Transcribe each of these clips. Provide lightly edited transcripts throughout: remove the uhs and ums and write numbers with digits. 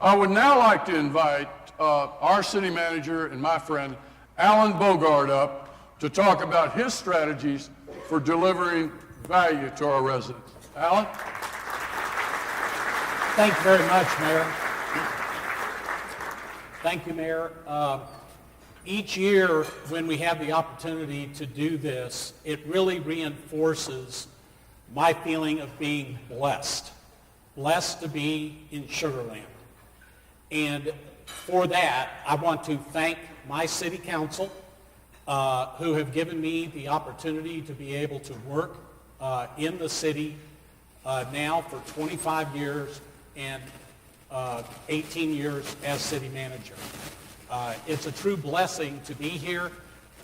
I would now like to invite our city manager and my friend Alan Bogart up to talk about his strategies for delivering value to our residents. Alan? Thank you very much, Mayor. Thank you, Mayor. Each year when we have the opportunity to do this, it really reinforces my feeling of being blessed. Blessed to be in Sugar Land. And for that, I want to thank my city council who have given me the opportunity to be able to work in the city now for 25 years and 18 years as city manager. It's a true blessing to be here.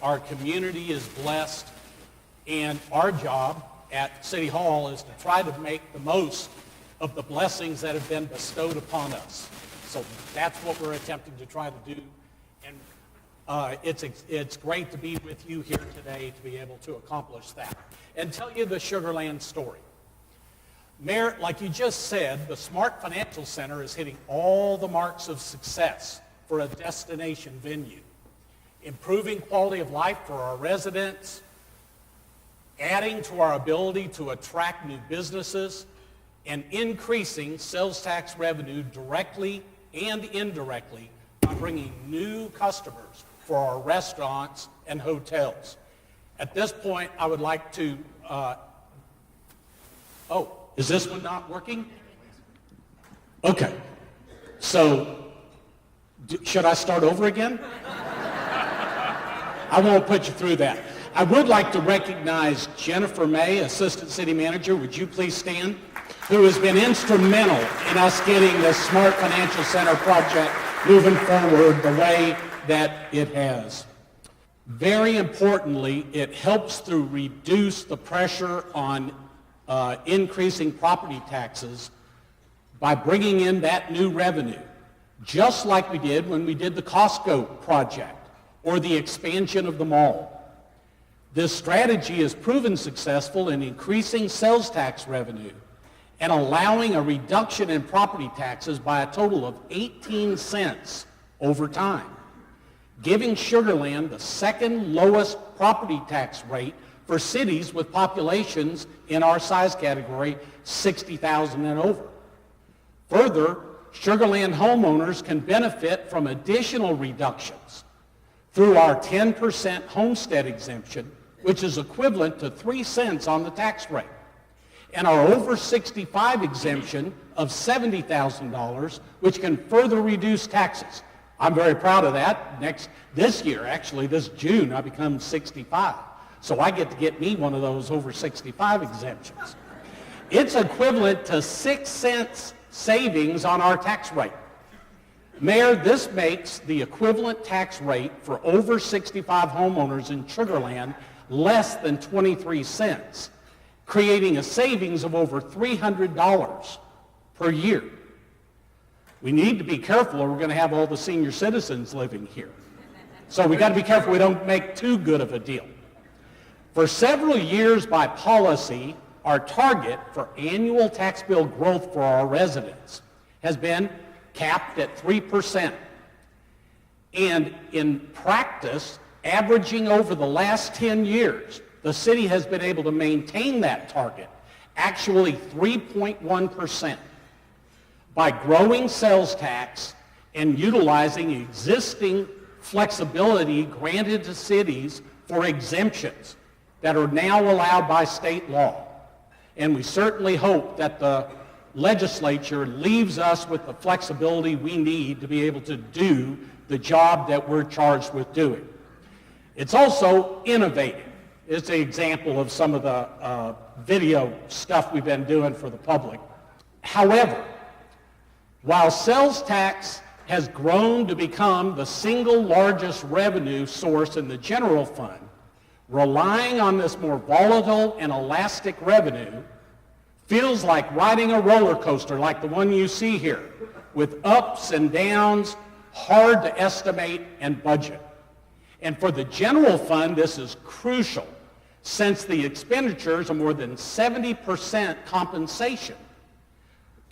Our community is blessed, and our job at City Hall is to try to make the most of the blessings that have been bestowed upon us. So that's what we're attempting to try to do, and it's great to be with you here today to be able to accomplish that and tell you the Sugar Land story. Mayor, like you just said, the Smart Financial Center is hitting all the marks of success for a destination venue, improving quality of life for our residents, adding to our ability to attract new businesses, and increasing sales tax revenue directly and indirectly by bringing new customers for our restaurants and hotels. At this point, I would like to, is this one not working? Okay, so should I start over again? I won't put you through that. I would like to recognize Jennifer May, Assistant City Manager. Would you please stand? Who has been instrumental in us getting the Smart Financial Center project moving forward the way that it has. Very importantly, it helps to reduce the pressure on increasing property taxes by bringing in that new revenue, just like we did when we did the Costco project or the expansion of the mall. This strategy has proven successful in increasing sales tax revenue and allowing a reduction in property taxes by a total of 18 cents over time, giving Sugar Land the second lowest property tax rate for cities with populations in our size category, 60,000 and over. Further, Sugar Land homeowners can benefit from additional reductions through our 10% homestead exemption, which is equivalent to 3 cents on the tax rate, and our over 65 exemption of $70,000, which can further reduce taxes. I'm very proud of that. This year, actually, this June, I become 65. So I get to get me one of those over 65 exemptions. It's equivalent to 6 cents savings on our tax rate. Mayor, this makes the equivalent tax rate for over 65 homeowners in Sugar Land less than 23 cents, creating a savings of over $300 per year. We need to be careful or we're going to have all the senior citizens living here. So we got to be careful we don't make too good of a deal. For several years by policy, our target for annual tax bill growth for our residents has been capped at 3%. And in practice, averaging over the last 10 years, the city has been able to maintain that target, actually 3.1%, by growing sales tax and utilizing existing flexibility granted to cities for exemptions that are now allowed by state law. And we certainly hope that the legislature leaves us with the flexibility we need to be able to do the job that we're charged with doing. It's also innovative. It's an example of some of the video stuff we've been doing for the public. However, while sales tax has grown to become the single largest revenue source in the general fund, relying on this more volatile and elastic revenue feels like riding a roller coaster like the one you see here, with ups and downs, hard to estimate and budget. And for the general fund, this is crucial, since the expenditures are more than 70% compensation,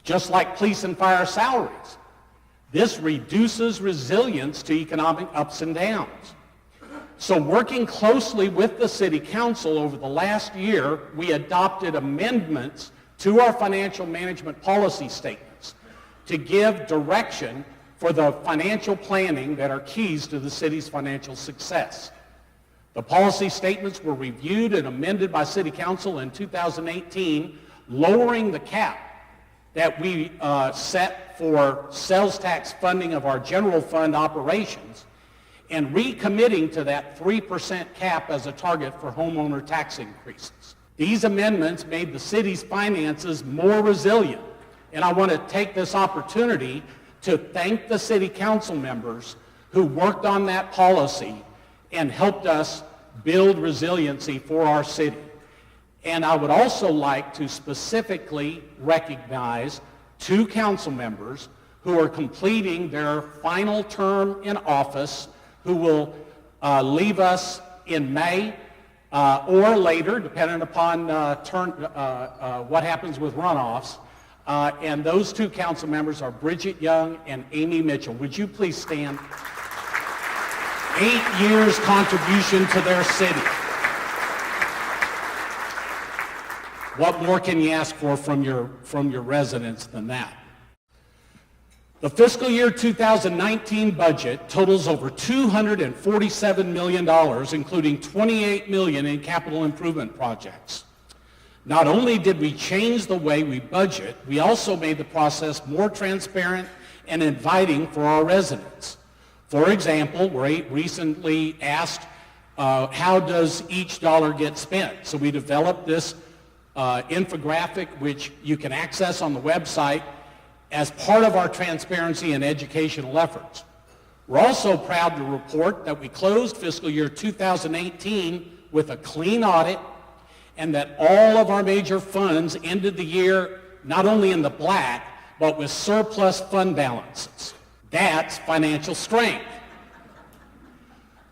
just like police and fire salaries. This reduces resilience to economic ups and downs. So working closely with the City Council over the last year, we adopted amendments to our financial management policy statements to give direction for the financial planning that are keys to the city's financial success. The policy statements were reviewed and amended by City Council in 2018, lowering the cap that we set for sales tax funding of our general fund operations and recommitting to that 3% cap as a target for homeowner tax increases. These amendments made the city's finances more resilient, and I want to take this opportunity to thank the City Council members who worked on that policy and helped us build resiliency for our city. And I would also like to specifically recognize 2 council members who are completing their final term in office, who will leave us in May or later, depending upon what happens with runoffs. And those 2 council members are Bridget Young and Amy Mitchell. Would you please stand? 8 years contribution to their city. What more can you ask for from your residents than that? The fiscal year 2019 budget totals over $247 million, including $28 million in capital improvement projects. Not only did we change the way we budget, we also made the process more transparent and inviting for our residents. For example, we recently asked, how does each dollar get spent? So we developed this infographic, which you can access on the website, as part of our transparency and educational efforts. We're also proud to report that we closed fiscal year 2018 with a clean audit and that all of our major funds ended the year not only in the black, but with surplus fund balances. That's financial strength.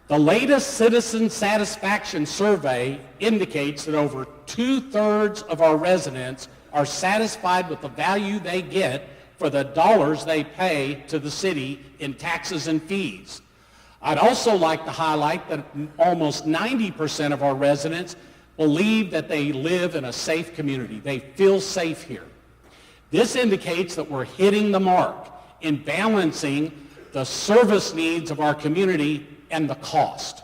The latest citizen satisfaction survey indicates that over 2/3 of our residents are satisfied with the value they get for the dollars they pay to the city in taxes and fees. I'd also like to highlight that almost 90% of our residents believe that they live in a safe community. They feel safe here. This indicates that we're hitting the mark in balancing the service needs of our community and the cost.